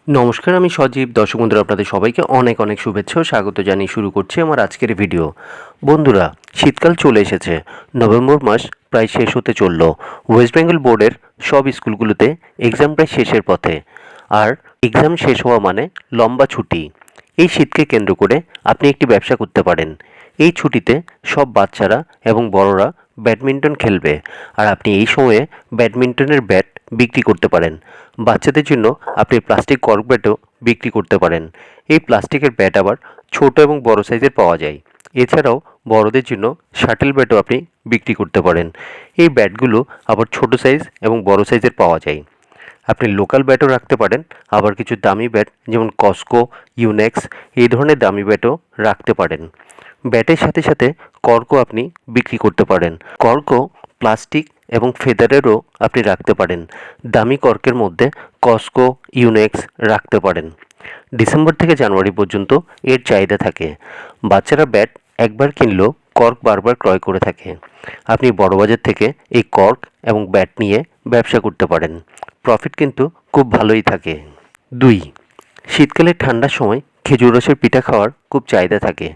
নমস্কার, আমি সজীব। দর্শক বন্ধুরা, আপনাদের সবাইকে অনেক অনেক শুভেচ্ছা ও স্বাগত জানিয়ে শুরু করছি আমার আজকের ভিডিও। বন্ধুরা, শীতকাল চলে এসেছে। নভেম্বর মাস প্রায় শেষ হতে চলল। ওয়েস্ট বেঙ্গল বোর্ডের সব স্কুলগুলোতে এক্সাম প্রায় শেষের পথে। আর এক্সাম শেষ হওয়া মানে লম্বা ছুটি। এই শীতকে কেন্দ্র করে আপনি একটি ব্যবসা করতে পারেন। এই ছুটিতে সব বাচ্চারা এবং বড়রা ব্যাডমিন্টন খেলবে, আর আপনি এই সময়ে ব্যাডমিন্টনের ব্যাট বিক্রি করতে পারেন। বাচ্চাদের জন্য আপনি প্লাস্টিক কর্ক ব্যাটও বিক্রি করতে পারেন। এই প্লাস্টিকের ব্যাট আবার ছোট এবং বড় সাইজের পাওয়া যায়। এছাড়াও বড়দের জন্য শাটেল ব্যাটও আপনি বিক্রি করতে পারেন। এই ব্যাটগুলো আবার ছোট সাইজ এবং বড় সাইজের পাওয়া যায়। আপনি লোকাল ব্যাটও রাখতে পারেন, আবার কিছু দামি ব্যাট যেমন কস্কো, ইউনেক্স এই ধরনের দামি ব্যাটও রাখতে পারেন। ব্যাটের সাথে সাথে কর্কও আপনি বিক্রি করতে পারেন। কর্কও প্লাস্টিক এবং ফেদারেরও আপনি রাখতে পারেন। দামি কর্কের মধ্যে কস্কো, ইউনেক্স রাখতে পারেন। ডিসেম্বর থেকে জানুয়ারি পর্যন্ত এর চাহিদা থাকে। বাচ্চারা ব্যাট একবার কিনলেও কর্ক বারবার ক্রয় করে থাকে। আপনি বড়বাজার থেকে এই কর্ক এবং ব্যাট নিয়ে ব্যবসা করতে পারেন। প্রফিট কিন্তু খুব ভালোই থাকে। 2. শীতকালে ঠান্ডার সময় খেজুর রসের পিঠা খাওয়ার খুব চাহিদা থাকে।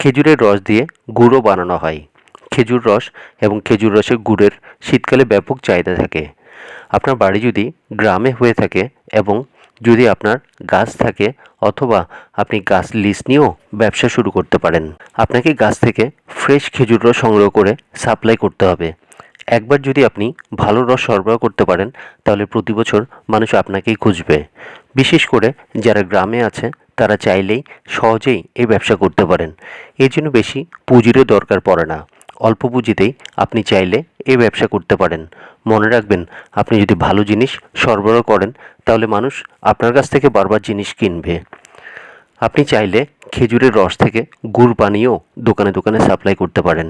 খেজুরের রস দিয়ে গুড়ও বানানো হয়। খেজুর রস এবং খেজুর রসের গুড়ের শীতকালে ব্যাপক চাহিদা থাকে। আপনার বাড়ি যদি গ্রামে হয়ে থাকে এবং যদি আপনার গাছ থাকে, অথবা আপনি গাছ লিজ নিয়েও ব্যবসা শুরু করতে পারেন। আপনাকে গাছ থেকে ফ্রেশ খেজুর রস সংগ্রহ করে সাপ্লাই করতে হবে। একবার যদি আপনি ভালো রস সরবরাহ করতে পারেন, তাহলে প্রতি বছর মানুষ আপনাকেই খুঁজবে। বিশেষ করে যারা গ্রামে আছে তারা চাইলেই সহজেই এই ব্যবসা করতে পারেন। এর জন্য বেশি পুঁজিরও দরকার পড়ে না। অল্প পুঁজিতেই আপনি চাইলে এই ব্যবসা করতে পারেন। মনে রাখবেন, আপনি যদি ভালো জিনিস সরবরাহ করেন তাহলে মানুষ আপনার কাছ থেকে বারবার জিনিস কিনবে। আপনি চাইলে খেজুরের রস থেকে গুড় বানিয়েও দোকানে দোকানে সাপ্লাই করতে পারেন।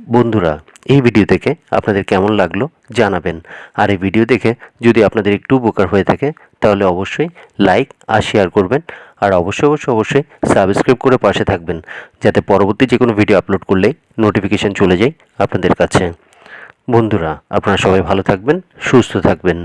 বন্ধুরা, এই ভিডিও থেকে আপনাদের কেমন লাগলো জানাবেন। আর এই ভিডিও দেখে যদি আপনাদের একটু উপকার হয়ে থাকে তাহলে অবশ্যই লাইক আর শেয়ার করবেন। আর অবশ্যই সাবস্ক্রাইব করে পাশে থাকবেন, যাতে পরবর্তী যে কোনো ভিডিও আপলোড করলেই নোটিফিকেশান চলে যায় আপনাদের কাছে। বন্ধুরা, আপনারা সবাই ভালো থাকবেন, সুস্থ থাকবেন।